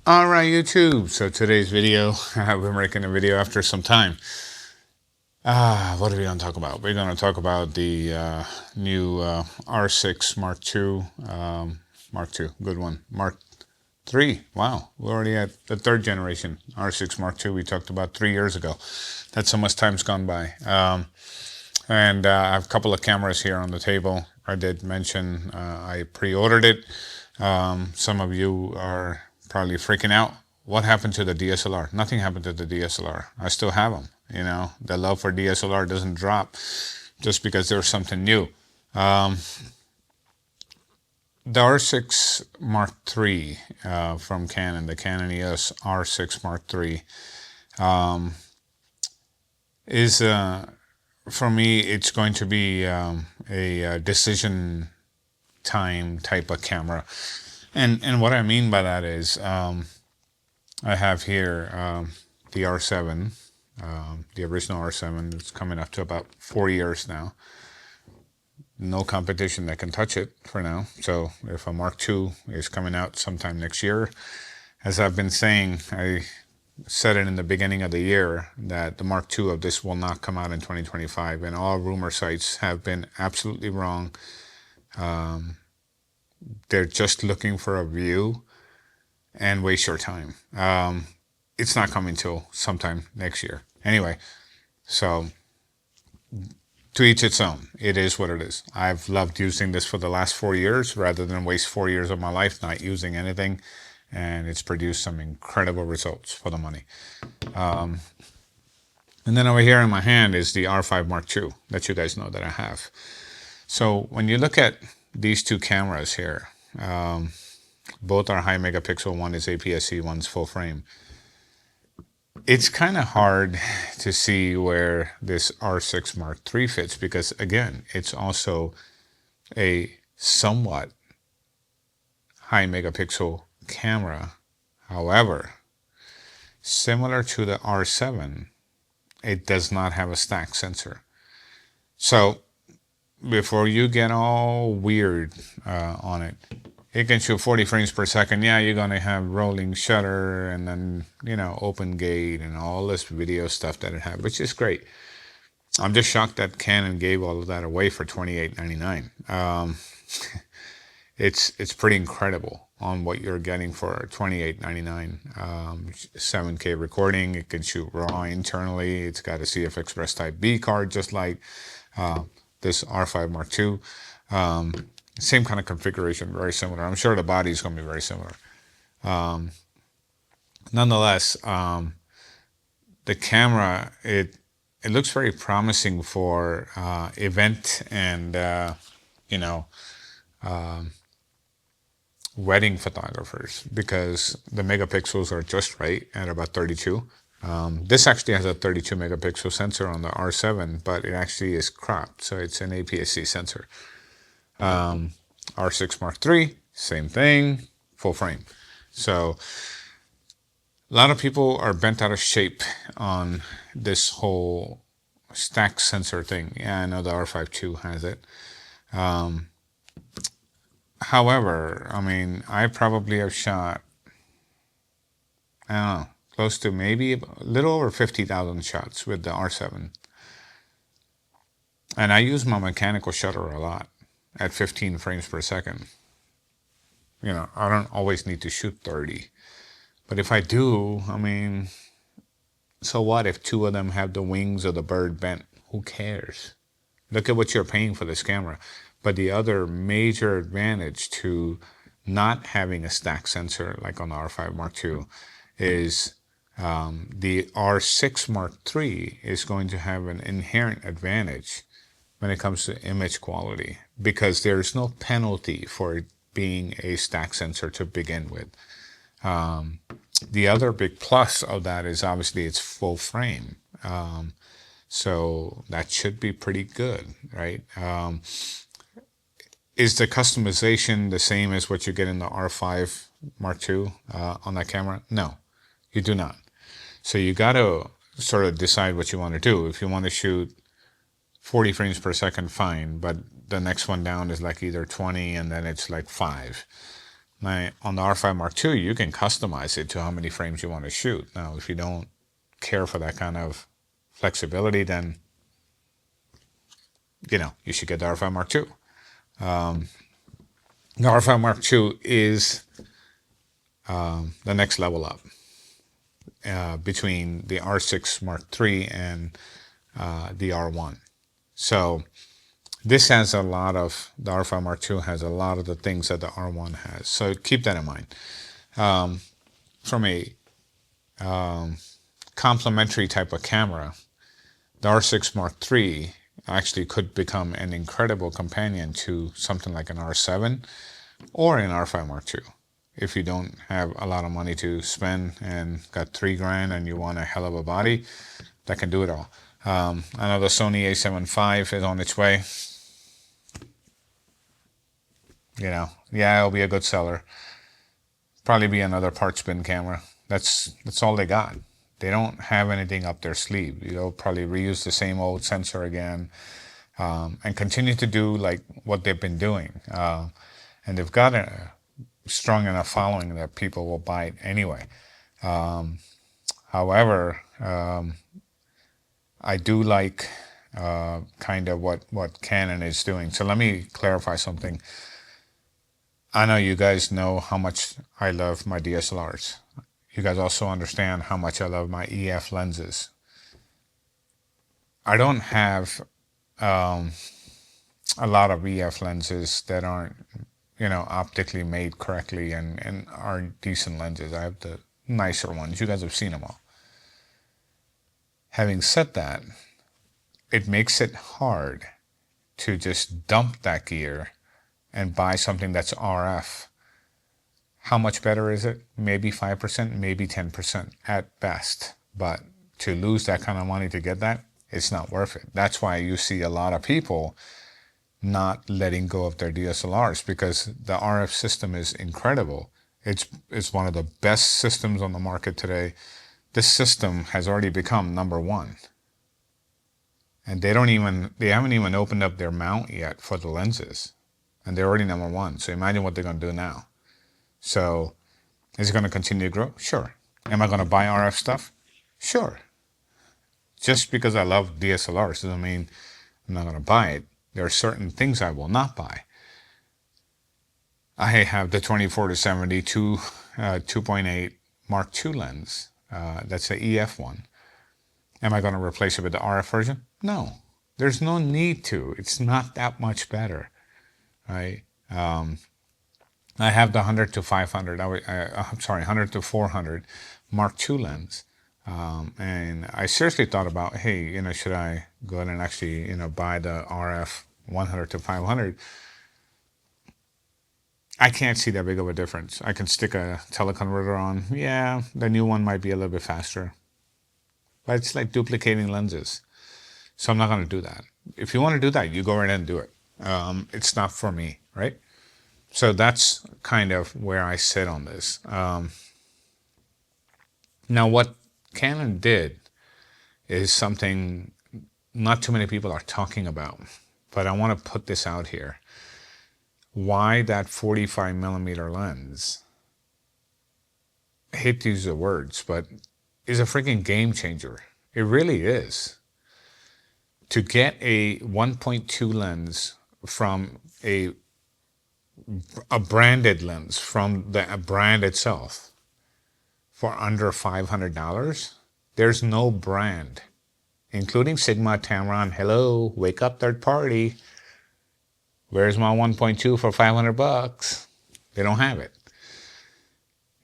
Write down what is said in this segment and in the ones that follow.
Alright YouTube, so today's video, we're making a video after some time. What are we going to talk about? We're going to talk about the new R6 Mark II, Mark II, good one, Mark III, wow, we're already at the third generation, R6 Mark II we talked about 3 years ago. That's how much time's gone by. And I have a couple of cameras here on the table. I did mention I pre-ordered it. Some of you are probably freaking out. What happened to the DSLR? Nothing happened to the DSLR. I still have them. You know, the love for DSLR doesn't drop just because there's something new. The R6 Mark III from Canon, the Canon EOS R6 Mark III, is for me, it's going to be a decision time type of camera. And what I mean by that is I have here the R7, the original R7. It's coming up to about 4 years now. No competition that can touch it for now. So if a Mark II is coming out sometime next year, as I've been saying, I said it in the beginning of the year that the Mark II of this will not come out in 2025, and all rumor sites have been absolutely wrong. They're just looking for a view and waste your time. It's not coming till sometime next year. Anyway, so to each its own. It is what it is. I've loved using this for the last 4 years rather than waste 4 years of my life not using anything. And it's produced some incredible results for the money. And then over here in my hand is the R5 Mark II that you guys know that I have. So when you look at these two cameras here, both are high megapixel. One is APS-C, one's full frame. It's kind of hard to see where this R6 Mark III fits because, again, it's also a somewhat high megapixel camera. However, similar to the R7, it does not have a stack sensor. So before you get all weird on it, it can shoot 40 frames per second. Yeah, you're going to have rolling shutter and then, you know, open gate and all this video stuff that it had, which is great. I'm just shocked that Canon gave all of that away for $28.99. It's pretty incredible on what you're getting for $28.99. 7K recording. It can shoot RAW internally. It's got a CF Express Type B card, just like this R5 Mark II. Same kind of configuration, very similar. I'm sure the body is going to be very similar. Nonetheless, the camera, it looks very promising for event and, you know, wedding photographers because the megapixels are just right at about 32. This actually has a 32 megapixel sensor on the R7, but it actually is cropped, so it's an APS-C sensor. R6 Mark III, same thing, full frame. So a lot of people are bent out of shape on this whole stack sensor thing. Yeah, I know the R5 II has it. However, I mean, I probably have shot, I don't know, close to maybe a little over 50,000 shots with the R7. And I use my mechanical shutter a lot at 15 frames per second. You know, I don't always need to shoot 30. But if I do, I mean, so what if two of them have the wings of the bird bent? Who cares? Look at what you're paying for this camera. But the other major advantage to not having a stack sensor like on the R5 Mark II is the R6 Mark III is going to have an inherent advantage when it comes to image quality because there's no penalty for it being a stack sensor to begin with. The other big plus of that is obviously it's full frame. So that should be pretty good, right? Is the customization the same as what you get in the R5 Mark II on that camera? No, you do not. So you got to sort of decide what you want to do. If you want to shoot 40 frames per second, fine, but the next one down is like either 20 and then it's like 5. Now, on the R5 Mark II, you can customize it to how many frames you want to shoot. Now, if you don't care for that kind of flexibility, then, you should get the R5 Mark II. The R5 Mark II is the next level up between the R6 Mark III and the R1. So this has the R5 Mark II has a lot of the things that the R1 has. So keep that in mind. From a complementary type of camera, the R6 Mark III actually could become an incredible companion to something like an R7 or an R5 Mark II. If you don't have a lot of money to spend and got $3,000 and you want a hell of a body, that can do it all. I know the Sony a7 IV is on its way. Yeah, it'll be a good seller. Probably be another parts bin camera. That's all they got. They don't have anything up their sleeve. They'll probably reuse the same old sensor again, and continue to do like what they've been doing. And they've got a strong enough following that people will buy it anyway. However, I do like kind of what Canon is doing. So let me clarify something. I know you guys know how much I love my DSLRs. You guys also understand how much I love my EF lenses. I don't have a lot of EF lenses that aren't, optically made correctly and are decent lenses. I have the nicer ones. You guys have seen them all. Having said that, it makes it hard to just dump that gear and buy something that's RF. How much better is it? Maybe 5%, maybe 10% at best. But to lose that kind of money to get that, it's not worth it. That's why you see a lot of people not letting go of their DSLRs, because the RF system is incredible. It's one of the best systems on the market today. This system has already become #1. And they haven't even opened up their mount yet for the lenses. And they're already #1. So imagine what they're going to do now. So is it going to continue to grow? Sure. Am I going to buy RF stuff? Sure. Just because I love DSLRs doesn't mean I'm not going to buy it. There are certain things I will not buy. I have the 24-70 2.8 Mark II lens. That's the EF one. Am I going to replace it with the RF version? No. There's no need to. It's not that much better. Right? I have the 100 to 500, 100 to 400 Mark II lens. And I seriously thought about, hey, should I go ahead and actually, buy the RF 100 to 500? I can't see that big of a difference. I can stick a teleconverter on. Yeah, the new one might be a little bit faster. But it's like duplicating lenses. So I'm not going to do that. If you want to do that, you go right ahead and do it. It's not for me, right? So that's kind of where I sit on this. Now, what Canon did is something not too many people are talking about, but I want to put this out here. Why that 45 millimeter lens, I hate to use the words, but is a freaking game changer. It really is. To get a 1.2 lens from a branded lens from the brand itself for under $500, there's no brand, including Sigma, Tamron. Hello, wake up, third party. Where's my 1.2 for $500? They don't have it.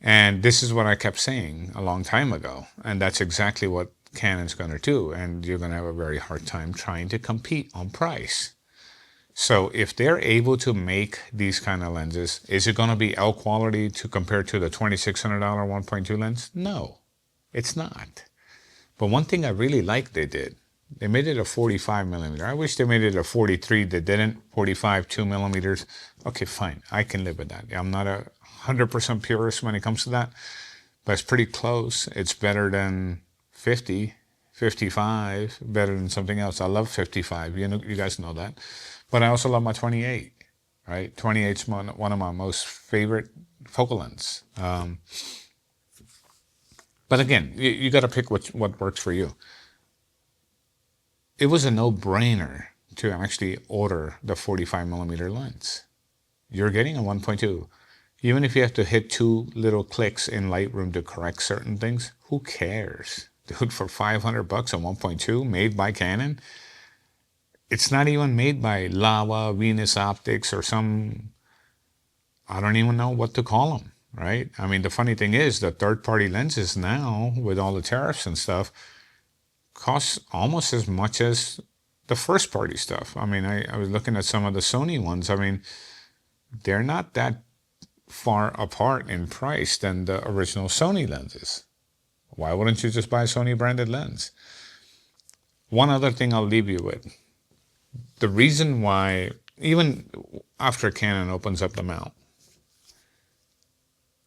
And this is what I kept saying a long time ago. And that's exactly what Canon's going to do. And you're going to have a very hard time trying to compete on price. So if they're able to make these kind of lenses, is it going to be L quality to compare to the $2,600 1.2 lens? No, it's not. But one thing I really like they did, they made it a 45 millimeter. I wish they made it a 43. They didn't. 45, 2 millimeters. Okay, fine. I can live with that. I'm not 100% purist when it comes to that, but it's pretty close. It's better than 50, 55, better than something else. I love 55. You guys know that. But I also love my 28. right? 28 is one of my most favorite focal lengths. But again, you got to pick what works for you. It was a no-brainer to actually order the 45 millimeter lens. You're getting a 1.2. Even if you have to hit 2 little clicks in Lightroom to correct certain things, who cares? Dude, for $500 a 1.2 made by Canon, it's not even made by Lava, Venus Optics, or some, I don't even know what to call them, right? I mean, the funny thing is the third-party lenses now, with all the tariffs and stuff, cost almost as much as the first-party stuff. I mean, I was looking at some of the Sony ones. I mean, they're not that far apart in price than the original Sony lenses. Why wouldn't you just buy a Sony branded lens? One other thing I'll leave you with. The reason why, even after Canon opens up the mount,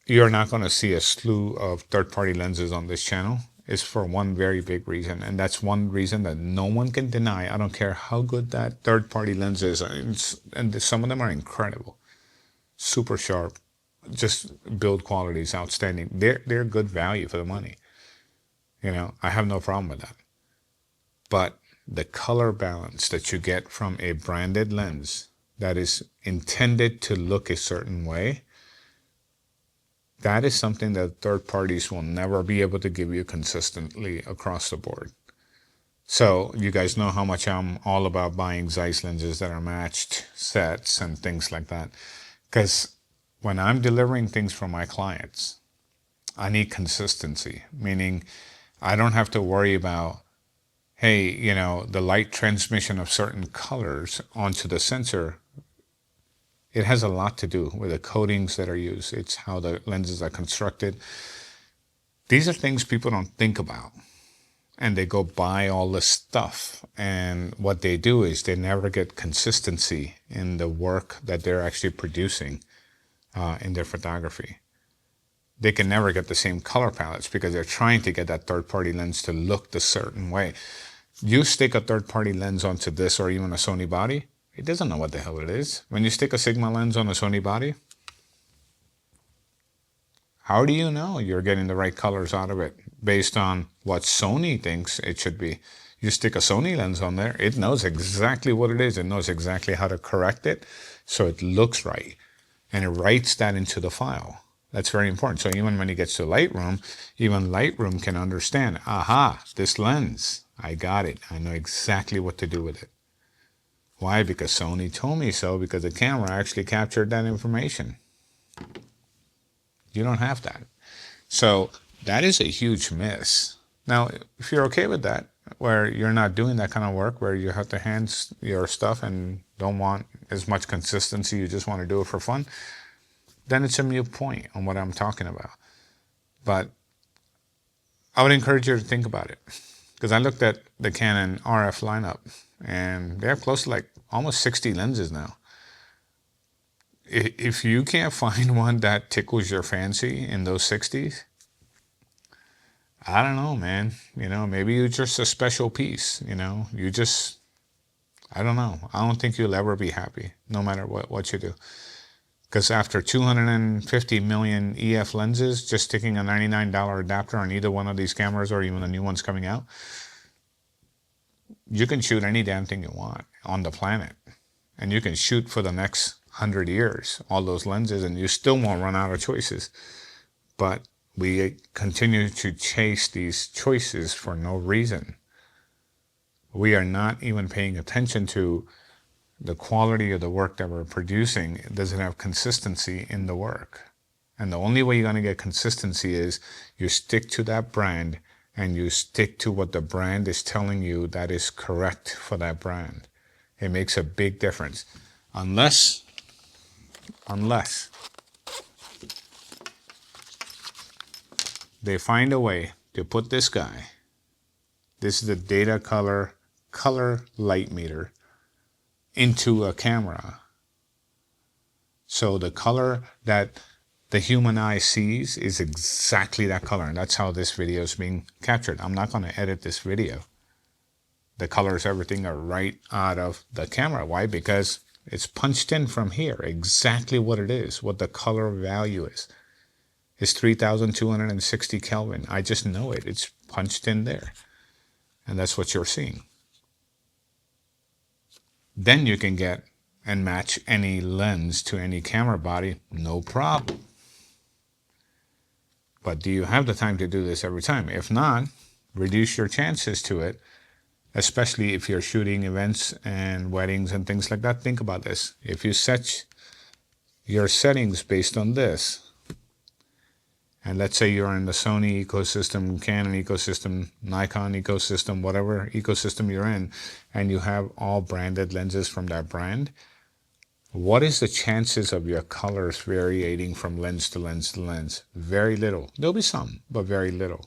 you're not going to see a slew of third-party lenses on this channel is for one very big reason. And that's one reason that no one can deny. I don't care how good that third-party lens is. And some of them are incredible. Super sharp. Just build quality is outstanding. They're good value for the money. You know, I have no problem with that. But the color balance that you get from a branded lens that is intended to look a certain way, that is something that third parties will never be able to give you consistently across the board. So you guys know how much I'm all about buying Zeiss lenses that are matched sets and things like that. Because when I'm delivering things for my clients, I need consistency, meaning I don't have to worry about, hey, you know, the light transmission of certain colors onto the sensor. It has a lot to do with the coatings that are used. It's how the lenses are constructed. These are things people don't think about. And they go buy all this stuff. And what they do is they never get consistency in the work that they're actually producing in their photography. They can never get the same color palettes because they're trying to get that third-party lens to look the certain way. You stick a third-party lens onto this or even a Sony body, it doesn't know what the hell it is. When you stick a Sigma lens on a Sony body, how do you know you're getting the right colors out of it based on what Sony thinks it should be? You stick a Sony lens on there, it knows exactly what it is. It knows exactly how to correct it so it looks right. And it writes that into the file. That's very important. So even when it gets to Lightroom, even Lightroom can understand, aha, this lens, I got it. I know exactly what to do with it. Why? Because Sony told me so, because the camera actually captured that information. You don't have that. So that is a huge miss. Now, if you're okay with that, where you're not doing that kind of work, where you have to hand your stuff and don't want as much consistency, you just want to do it for fun, then it's a moot point on what I'm talking about. But I would encourage you to think about it. Because I looked at the Canon RF lineup, and they have close to like almost 60 lenses now. If you can't find one that tickles your fancy in those 60s, I don't know, man. You know, maybe you're just a special piece. You know, you just, I don't know. I don't think you'll ever be happy, no matter what you do. Because after 250 million EF lenses, just sticking a $99 adapter on either one of these cameras or even the new ones coming out, you can shoot any damn thing you want on the planet. And you can shoot for the next 100 years, all those lenses, and you still won't run out of choices. But we continue to chase these choices for no reason. We are not even paying attention to the quality of the work that we're producing. Does it have consistency in the work? And the only way you're going to get consistency is you stick to that brand and you stick to what the brand is telling you that is correct for that brand. It makes a big difference. Unless they find a way to put this guy, this is the data color light meter, into a camera. So the color that the human eye sees is exactly that color. And that's how this video is being captured. I'm not going to edit this video. The colors, everything are right out of the camera. Why? Because It's punched in from here, exactly what it is, what the color value is. It's 3,260 Kelvin. I just know it. It's punched in there. And that's what you're seeing. Then you can get and match any lens to any camera body, no problem. But do you have the time to do this every time? If not, reduce your chances to it, especially if you're shooting events and weddings and things like that. Think about this. If you set your settings based on this, and let's say you're in the Sony ecosystem, Canon ecosystem, Nikon ecosystem, whatever ecosystem you're in, and you have all branded lenses from that brand, what is the chances of your colors varying from lens to lens to lens? Very little. There'll be some, but very little.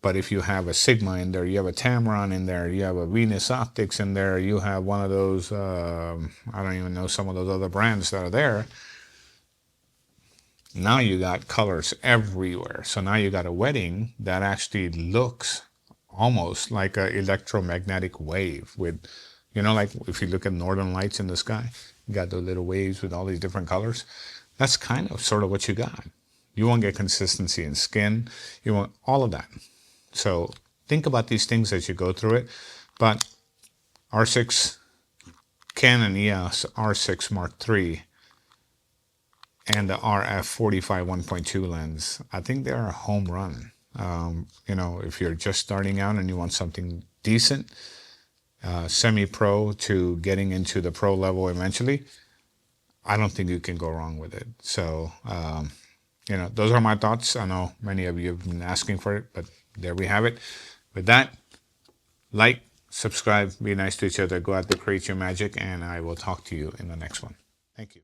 But if you have a Sigma in there, you have a Tamron in there, you have a Venus Optics in there, you have one of those, I don't even know some of those other brands that are there, now you got colors everywhere. So now you got a wedding that actually looks almost like an electromagnetic wave with, you know, like if you look at northern lights in the sky, you got those little waves with all these different colors. That's kind of sort of what you got. You won't get consistency in skin. You want all of that. So think about these things as you go through it. But R6, Canon EOS R6 Mark III, and the RF 45 1.2 lens, I think they're a home run. You know, if you're just starting out and you want something decent, semi-pro to getting into the pro level eventually, I don't think you can go wrong with it. So, you know, those are my thoughts. I know many of you have been asking for it, but there we have it. With that, like, subscribe, be nice to each other, go out there, create your magic, and I will talk to you in the next one. Thank you.